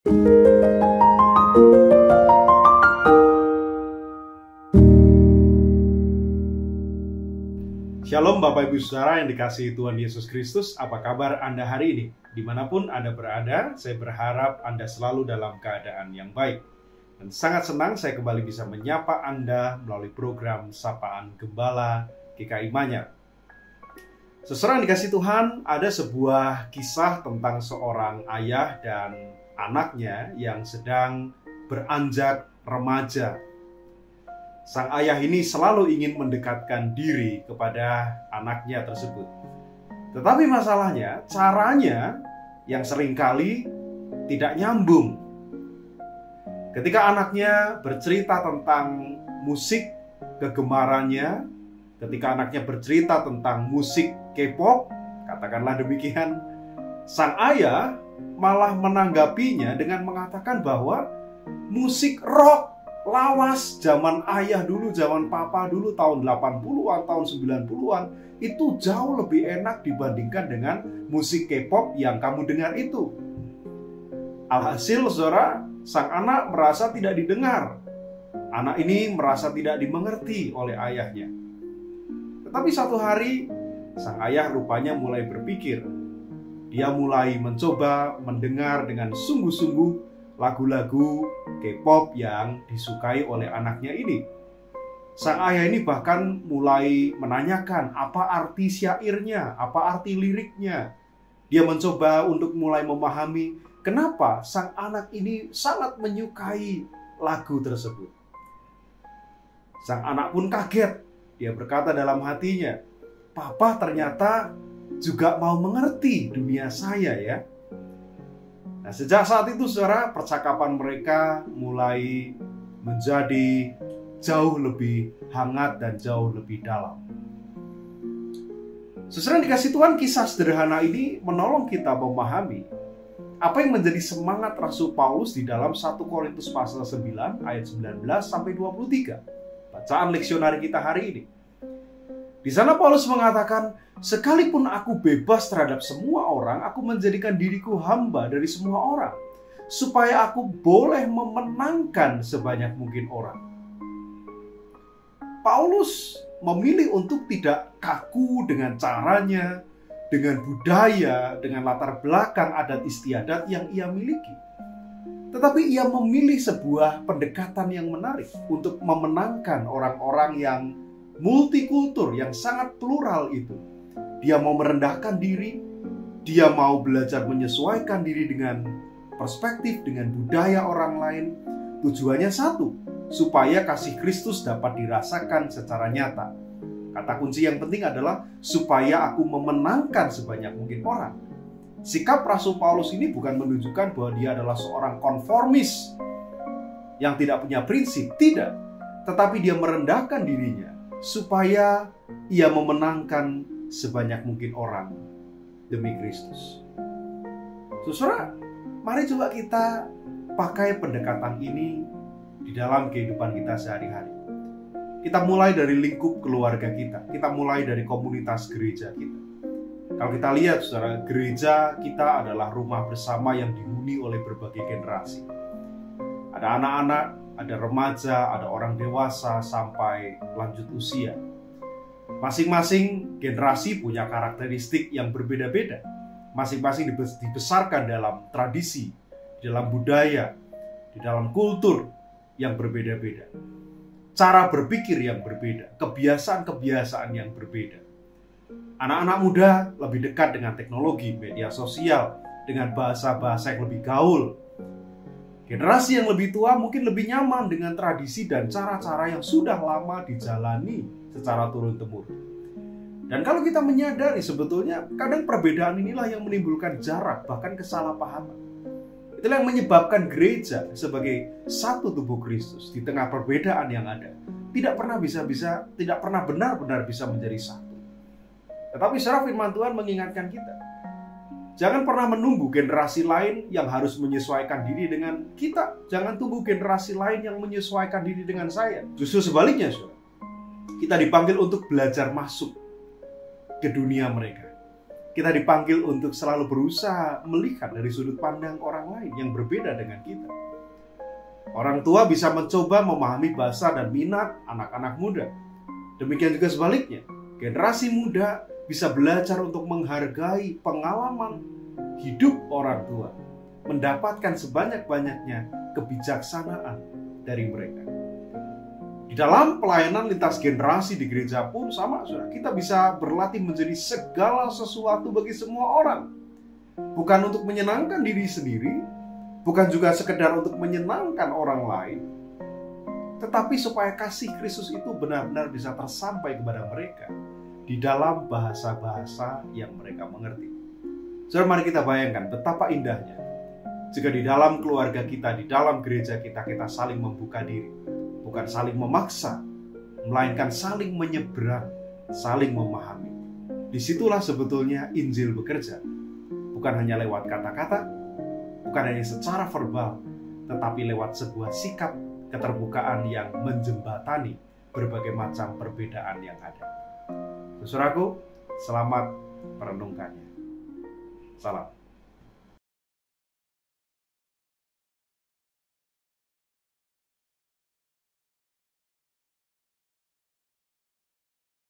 Shalom Bapak Ibu Saudara yang dikasihi Tuhan Yesus Kristus. Apa kabar Anda hari ini? Dimanapun Anda berada, saya berharap Anda selalu dalam keadaan yang baik. Dan sangat senang saya kembali bisa menyapa Anda melalui program Sapaan Gembala GKI Manyar. Saudara yang dikasihi Tuhan, ada sebuah kisah tentang seorang ayah dan anaknya yang sedang beranjak remaja. Sang ayah ini selalu ingin mendekatkan diri kepada anaknya tersebut. Tetapi masalahnya, caranya yang seringkali tidak nyambung. Ketika anaknya bercerita tentang musik kegemarannya, ketika anaknya bercerita tentang musik K-pop, katakanlah demikian, sang ayah malah menanggapinya dengan mengatakan bahwa musik rock lawas zaman ayah dulu, zaman papa dulu tahun 80-an, tahun 90-an itu jauh lebih enak dibandingkan dengan musik K-pop yang kamu dengar itu. Alhasil saudara, sang anak merasa tidak didengar. Anak ini merasa tidak dimengerti oleh ayahnya. Tetapi satu hari, sang ayah rupanya mulai berpikir. Dia mulai mencoba mendengar dengan sungguh-sungguh lagu-lagu K-pop yang disukai oleh anaknya ini. Sang ayah ini bahkan mulai menanyakan apa arti syairnya, apa arti liriknya. Dia mencoba untuk mulai memahami kenapa sang anak ini sangat menyukai lagu tersebut. Sang anak pun kaget. Dia berkata dalam hatinya, "Papa ternyata juga mau mengerti dunia saya ya." Nah, sejak saat itu, saudara, percakapan mereka mulai menjadi jauh lebih hangat dan jauh lebih dalam. Saudara yang dikasihi Tuhan, kisah sederhana ini menolong kita memahami apa yang menjadi semangat Rasul Paulus di dalam 1 Korintus pasal 9 ayat 19 sampai 23. Bacaan leksionari kita hari ini. Di sana Paulus mengatakan, "Sekalipun aku bebas terhadap semua orang, aku menjadikan diriku hamba dari semua orang, supaya aku boleh memenangkan sebanyak mungkin orang." Paulus memilih untuk tidak kaku dengan caranya, dengan budaya, dengan latar belakang adat istiadat yang ia miliki. Tetapi ia memilih sebuah pendekatan yang menarik untuk memenangkan orang-orang yang multikultur, yang sangat plural itu. Dia mau merendahkan diri, dia mau belajar menyesuaikan diri dengan perspektif, dengan budaya orang lain. Tujuannya satu, supaya kasih Kristus dapat dirasakan secara nyata. Kata kunci yang penting adalah supaya aku memenangkan sebanyak mungkin orang. Sikap Rasul Paulus ini bukan menunjukkan bahwa dia adalah seorang konformis yang tidak punya prinsip, tidak. Tetapi dia merendahkan dirinya supaya ia memenangkan sebanyak mungkin orang demi Kristus. Saudara, mari coba kita pakai pendekatan ini di dalam kehidupan kita sehari-hari. Kita mulai dari lingkup keluarga kita. Kita mulai dari komunitas gereja kita. Kalau kita lihat, saudara, gereja kita adalah rumah bersama yang dihuni oleh berbagai generasi. Ada anak-anak, ada remaja, ada orang dewasa, sampai lanjut usia. Masing-masing generasi punya karakteristik yang berbeda-beda. Masing-masing dibesarkan dalam tradisi, dalam budaya, di dalam kultur yang berbeda-beda. Cara berpikir yang berbeda, kebiasaan-kebiasaan yang berbeda. Anak-anak muda lebih dekat dengan teknologi, media sosial, dengan bahasa-bahasa yang lebih gaul. Generasi yang lebih tua mungkin lebih nyaman dengan tradisi dan cara-cara yang sudah lama dijalani secara turun-temurun. Dan kalau kita menyadari sebetulnya kadang perbedaan inilah yang menimbulkan jarak, bahkan kesalahpahaman. Itulah yang menyebabkan gereja sebagai satu tubuh Kristus di tengah perbedaan yang ada tidak pernah benar-benar bisa menjadi satu. Tetapi secara firman Tuhan mengingatkan kita, jangan pernah menunggu generasi lain yang harus menyesuaikan diri dengan kita. Jangan tunggu generasi lain yang menyesuaikan diri dengan saya. Justru sebaliknya, kita dipanggil untuk belajar masuk ke dunia mereka. Kita dipanggil untuk selalu berusaha melihat dari sudut pandang orang lain yang berbeda dengan kita. Orang tua bisa mencoba memahami bahasa dan minat anak-anak muda. Demikian juga sebaliknya, generasi muda bisa belajar untuk menghargai pengalaman hidup orang tua, mendapatkan sebanyak-banyaknya kebijaksanaan dari mereka. Di dalam pelayanan lintas generasi di gereja pun sama, saudara. Kita bisa berlatih menjadi segala sesuatu bagi semua orang. Bukan untuk menyenangkan diri sendiri, bukan juga sekedar untuk menyenangkan orang lain, tetapi supaya kasih Kristus itu benar-benar bisa tersampai kepada mereka di dalam bahasa-bahasa yang mereka mengerti. Saudara, mari kita bayangkan betapa indahnya jika di dalam keluarga kita, di dalam gereja kita, kita saling membuka diri. Bukan saling memaksa, melainkan saling menyeberang, saling memahami. Disitulah sebetulnya Injil bekerja. Bukan hanya lewat kata-kata, bukan hanya secara verbal, tetapi lewat sebuah sikap keterbukaan yang menjembatani berbagai macam perbedaan yang ada. Saudaraku, selamat merenungkannya. Salam.